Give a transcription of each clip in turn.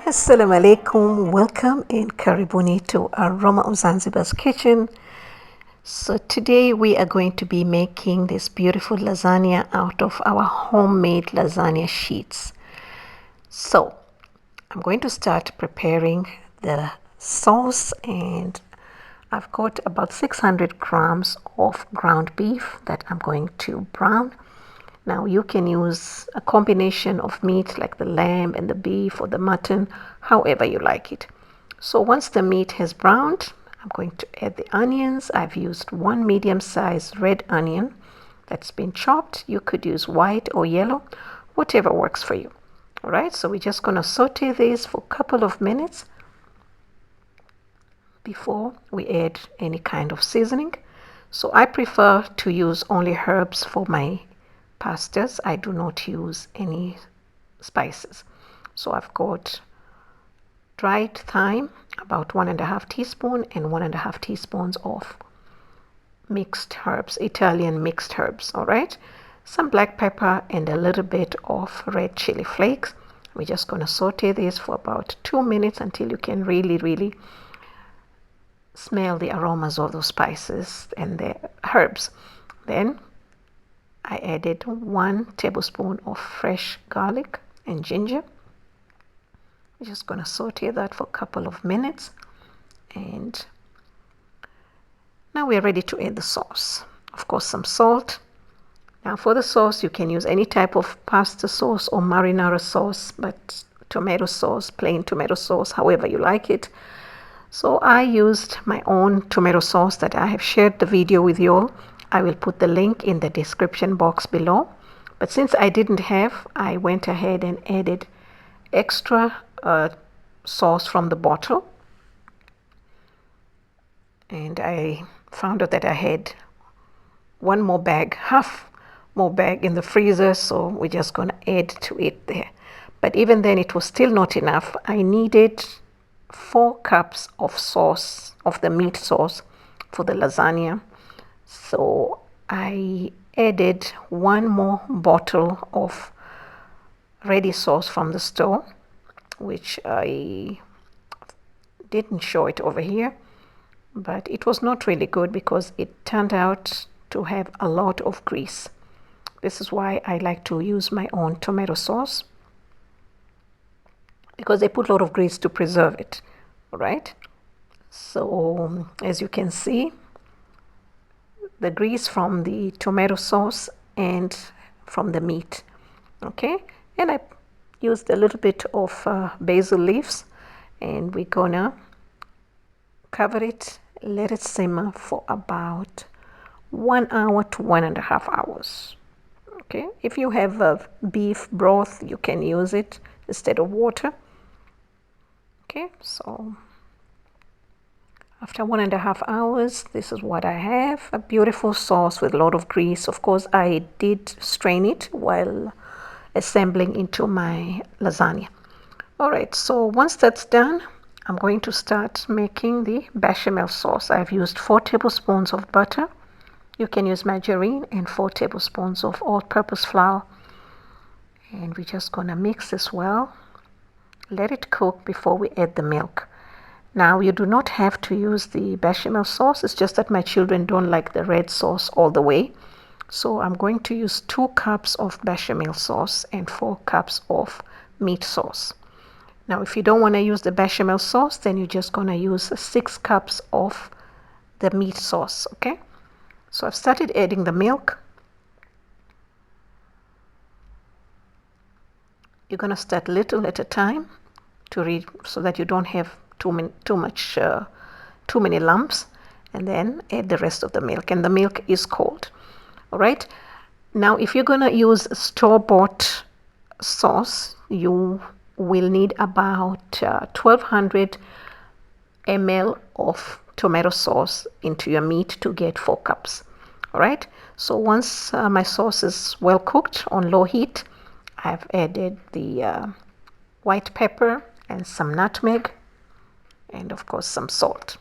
Assalamu alaikum, welcome and karibuni to Aroma of Zanzibar's kitchen. So today we are going to be making this beautiful lasagna out of our homemade lasagna sheets. So I'm going to start preparing the sauce, and I've got about 600 grams of ground beef that I'm going to brown. Now you can use a combination of meat like the lamb and the beef or the mutton, however you like it. So once the meat has browned, I'm going to add the onions. I've used one medium-sized red onion that's been chopped. You could use white or yellow, whatever works for you. All right, so we're just going to saute these for a couple of minutes before we add any kind of seasoning. So I prefer to use only herbs for my pastas. I do not use any spices. So I've got dried thyme, about 1.5 teaspoons, and 1.5 teaspoons of mixed herbs, Italian mixed herbs. All right, some black pepper and a little bit of red chili flakes. We're just going to saute this for about 2 minutes until you can really smell the aromas of those spices and the herbs. Then I added 1 tablespoon of fresh garlic and ginger. We're just going to saute that for a couple of minutes, and now we're ready to add the sauce. Of course, some salt. Now for the sauce, you can use any type of pasta sauce or marinara sauce, but tomato sauce, plain tomato sauce, however you like it. So I used my own tomato sauce that I have shared the video with you all. I will put the link in the description box below. But since I didn't have, I went ahead and added extra sauce from the bottle. And I found out that I had one more bag, half more bag in the freezer. So we're just going to add to it there. But even then, it was still not enough. I needed 4 cups of sauce, of the meat sauce for the lasagna. So I added 1 more bottle of ready sauce from the store, which I didn't show it over here, but it was not really good because it turned out to have a lot of grease. This is why I like to use my own tomato sauce, because they put a lot of grease to preserve it. All right, so as you can see, the grease from the tomato sauce and from the meat. Okay, and I used a little bit of basil leaves, and we're gonna cover it, let it simmer for about 1 hour to 1.5 hours. Okay, if you have beef broth, you can use it instead of water. Okay, so after 1.5 hours, this is what I have, a beautiful sauce with a lot of grease. Of course, I did strain it while assembling into my lasagna. All right, so once that's done, I'm going to start making the bechamel sauce. I've used 4 tablespoons of butter. You can use margarine, and 4 tablespoons of all-purpose flour. And we're just going to mix this well. Let it cook before we add the milk. Now, you do not have to use the bechamel sauce. It's just that my children don't like the red sauce all the way. So I'm going to use 2 cups of bechamel sauce and 4 cups of meat sauce. Now, if you don't want to use the bechamel sauce, then you're just going to use 6 cups of the meat sauce, okay? So I've started adding the milk. You're going to start little at a time to read, so that you don't have too many lumps, and then add the rest of the milk, and the milk is cold. All right, now if you're gonna use store-bought sauce, you will need about 1200 ml of tomato sauce into your meat to get 4 cups. All right, so once my sauce is well cooked on low heat, I've added the white pepper and some nutmeg, and of course some salt.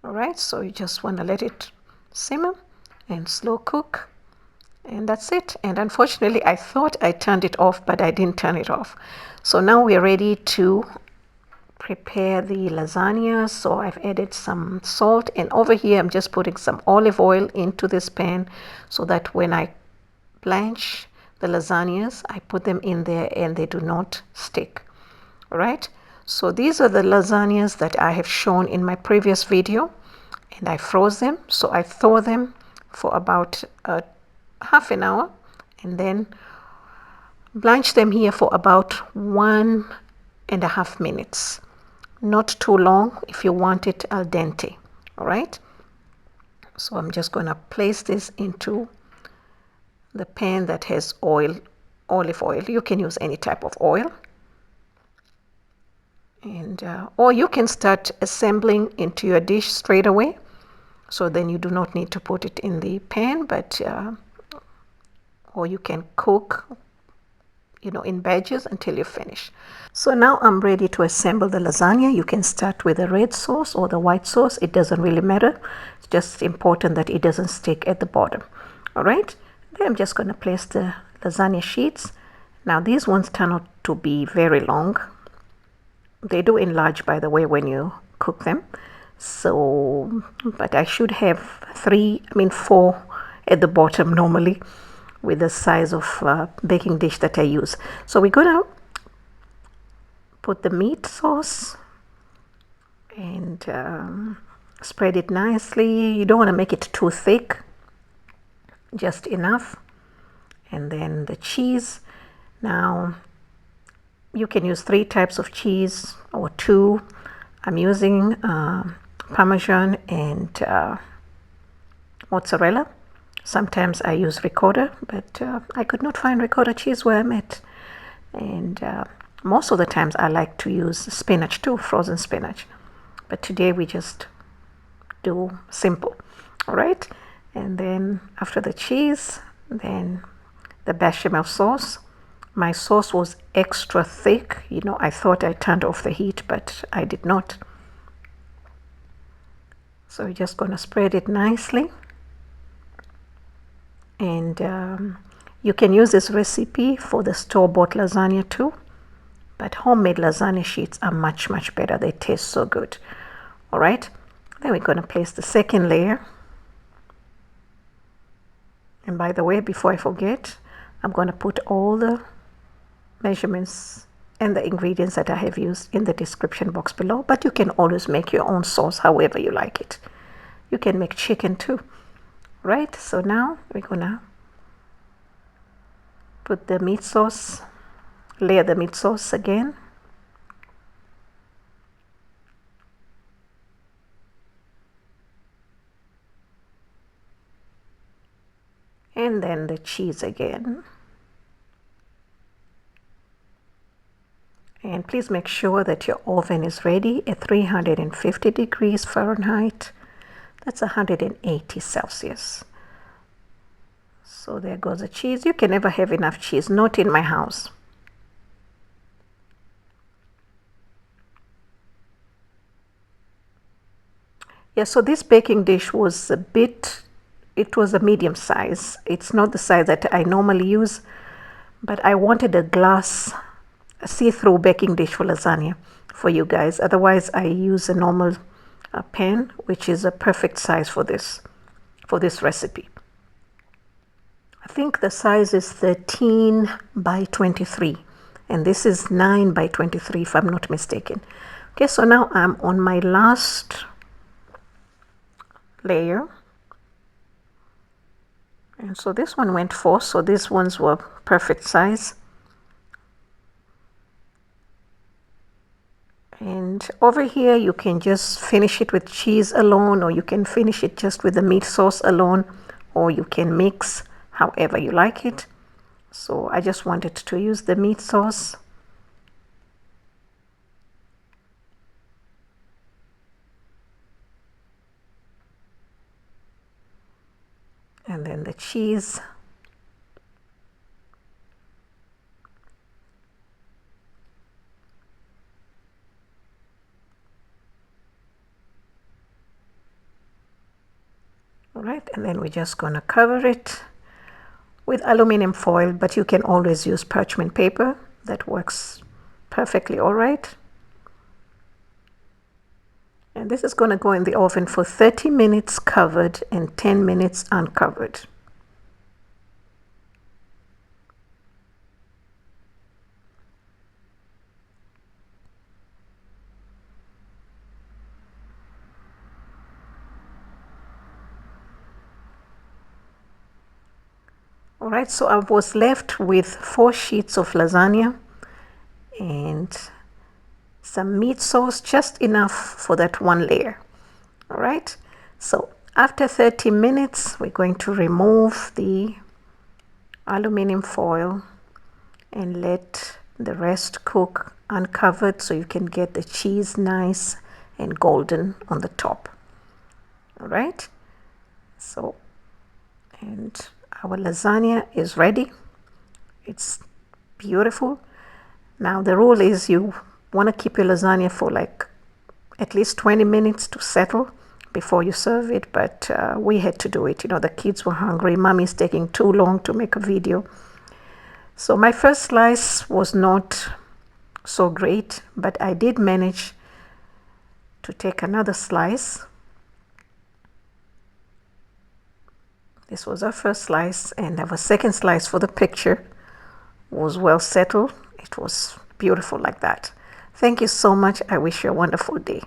All right, so you just want to let it simmer and slow cook, And that's it. And unfortunately, I thought I turned it off, but I didn't turn it off. So now we're ready to prepare the lasagna. So I've added some salt, and over here I'm just putting some olive oil into this pan so that when I blanch the lasagnas, I put them in there and they do not stick. All right. So these are the lasagnas that I have shown in my previous video, and I froze them. So I thaw them for about half an hour and then blanch them here for about 1.5 minutes. Not too long if you want it al dente. All right. So I'm just going to place this into the pan that has oil, olive oil. You can use any type of oil. And or you can start assembling into your dish straight away. So then you do not need to put it in the pan, but or you can cook, in batches until you finish. So now I'm ready to assemble the lasagna. You can start with the red sauce or the white sauce. It doesn't really matter. It's just important that it doesn't stick at the bottom. All right. Then I'm just going to place the lasagna sheets. Now these ones turn out to be very long. They do enlarge, by the way, when you cook them. So, but I should have 4 at the bottom normally with the size of baking dish that I use. So we're going to put the meat sauce and spread it nicely. You don't want to make it too thick, just enough. And then the cheese. Now you can use 3 types of cheese or 2. I'm using Parmesan and mozzarella. Sometimes I use ricotta, but I could not find ricotta cheese where I'm at. And most of the times I like to use spinach too, frozen spinach. But today we just do simple. All right. And then after the cheese, then the bechamel sauce. My sauce was extra thick. I thought I turned off the heat, but I did not. So we're just going to spread it nicely. And you can use this recipe for the store-bought lasagna too. But homemade lasagna sheets are much, much better. They taste so good. All right. Then we're going to place the second layer. And by the way, before I forget, I'm going to put all the measurements and the ingredients that I have used in the description box below, but you can always make your own sauce however you like it. You can make chicken too, right? So now we're gonna put the meat sauce, layer the meat sauce again. And then the cheese again. And please make sure that your oven is ready at 350 degrees Fahrenheit. That's 180 Celsius. So there goes the cheese. You can never have enough cheese, not in my house. Yeah, so this baking dish was it was a medium size. It's not the size that I normally use, but I wanted a see-through baking dish for lasagna for you guys. Otherwise, I use a normal pan, which is a perfect size for this recipe. I think the size is 13 by 23, and this is 9 by 23 if I'm not mistaken. Okay, so now I'm on my last layer. And so this one went 4, so these ones were perfect size. And over here you can just finish it with cheese alone, or you can finish it just with the meat sauce alone, or you can mix however you like it. So I just wanted to use the meat sauce. And then the cheese. All right, and then we're just going to cover it with aluminum foil, but you can always use parchment paper. That works perfectly all right. And this is going to go in the oven for 30 minutes covered and 10 minutes uncovered. All right, so I was left with 4 sheets of lasagna and some meat sauce, just enough for that one layer. All right, so after 30 minutes, we're going to remove the aluminum foil and let the rest cook uncovered so you can get the cheese nice and golden on the top. All right, so, and our lasagna is ready. It's beautiful. Now the rule is you want to keep your lasagna for like at least 20 minutes to settle before you serve it, but we had to do it. You know, the kids were hungry. Mommy's taking too long to make a video. So my first slice was not so great, but I did manage to take another slice. This was our first slice, and our second slice for the picture was well settled. It was beautiful like that. Thank you so much. I wish you a wonderful day.